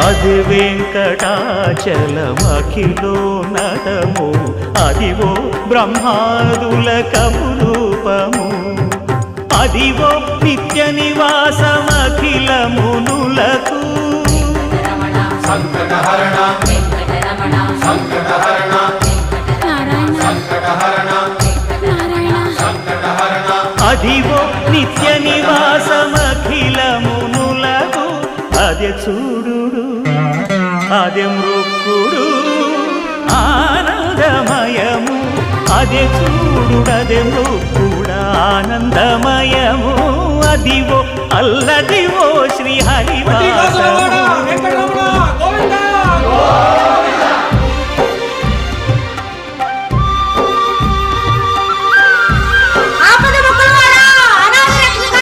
అది వెంకటాచలమఖిలోన్నతము అదివో బ్రహ్మాదుల కపురూపము అదివో నిత్య నివాసమఖిల మునులకు సంకటహరణ సంకటహరణ సంకటహరణ సంకటహరణ అదివో నిత్య నివాసమఖిల మునులకు అదే చూడు అదే మృక్కుడు ఆనందమయము అదే చూడుడదే మృక్కుడ ఆనందమయము అదివో అల్లదివో శ్రీ హరివాసము